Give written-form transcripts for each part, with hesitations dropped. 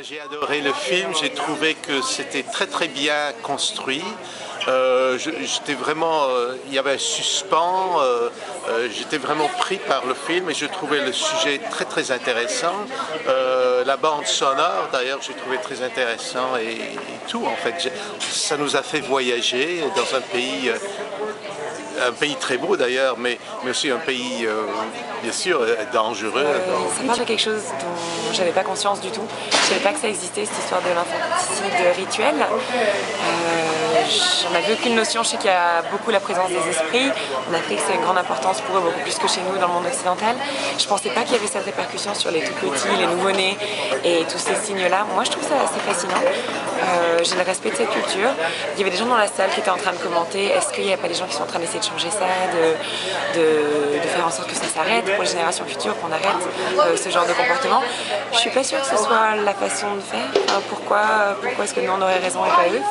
J'ai adoré le film, j'ai trouvé que c'était très bien construit. J'étais vraiment, il y avait un suspens, j'étais vraiment pris par le film et je trouvais le sujet très intéressant. La bande sonore d'ailleurs j'ai trouvé très intéressant et tout en fait. Ça nous a fait voyager dans un pays très beau d'ailleurs, mais aussi un pays bien sûr dangereux. Ça parle de quelque chose dont j'avais pas conscience du tout. Je savais pas que ça existait, cette histoire de l'infanticide rituel. J'en avais aucune notion. Je sais qu'il y a beaucoup la présence des esprits. En Afrique, c'est une grande importance pour eux, beaucoup plus que chez nous dans le monde occidental. Je pensais pas qu'il y avait cette répercussion sur les tout petits, les nouveau-nés et tous ces signes-là. Moi, je trouve ça assez fascinant. J'ai le respect de cette culture. Il y avait des gens dans la salle qui étaient en train de commenter. Est-ce qu'il n'y a pas des gens qui sont en train d'essayer de changer ça, de faire en sorte que ça s'arrête pour les générations futures, qu'on arrête ce genre de comportement? Je suis pas sûre que ce soit la façon de faire. Pourquoi est-ce que nous on aurait raison et pas eux?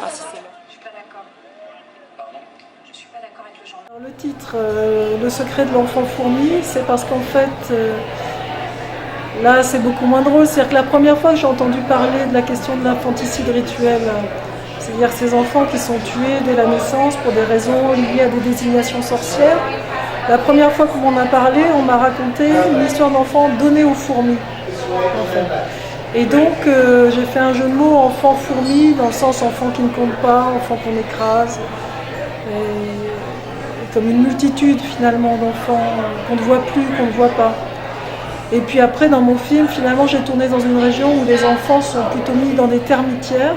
Alors, le titre, Le secret de l'enfant fourmi, c'est parce qu'en fait, là c'est beaucoup moins drôle. C'est-à-dire que la première fois que j'ai entendu parler de la question de l'infanticide rituel, c'est-à-dire ces enfants qui sont tués dès la naissance pour des raisons liées à des désignations sorcières, la première fois qu'on m'en a parlé, on m'a raconté une histoire d'enfant donnée aux fourmis. En fait. Et donc j'ai fait un jeu de mots enfant-fourmi, dans le sens enfant qui ne compte pas, enfant qu'on écrase. Et comme une multitude finalement d'enfants qu'on ne voit plus, qu'on ne voit pas. Et puis après dans mon film, finalement j'ai tourné dans une région où les enfants sont plutôt mis dans des termitières.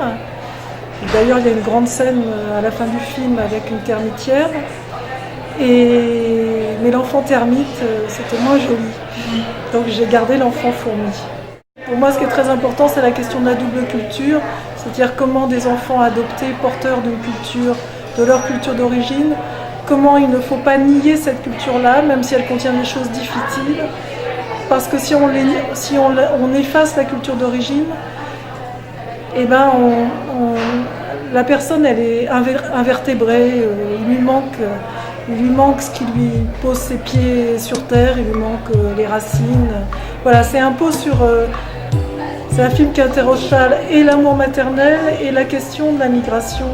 D'ailleurs il y a une grande scène à la fin du film avec une termitière. Mais l'enfant termite, c'était moins joli. Donc j'ai gardé l'enfant fourmi. Pour moi ce qui est très important c'est la question de la double culture, c'est-à-dire comment des enfants adoptés, porteurs d'une culture, de leur culture d'origine, comment il ne faut pas nier cette culture-là, même si elle contient des choses difficiles, parce que si on efface la culture d'origine, eh ben la personne elle est invertébrée, il lui manque ce qui lui pose ses pieds sur terre, il lui manque les racines. Voilà, c'est un peu c'est un film qui interroge et l'amour maternel et la question de la migration.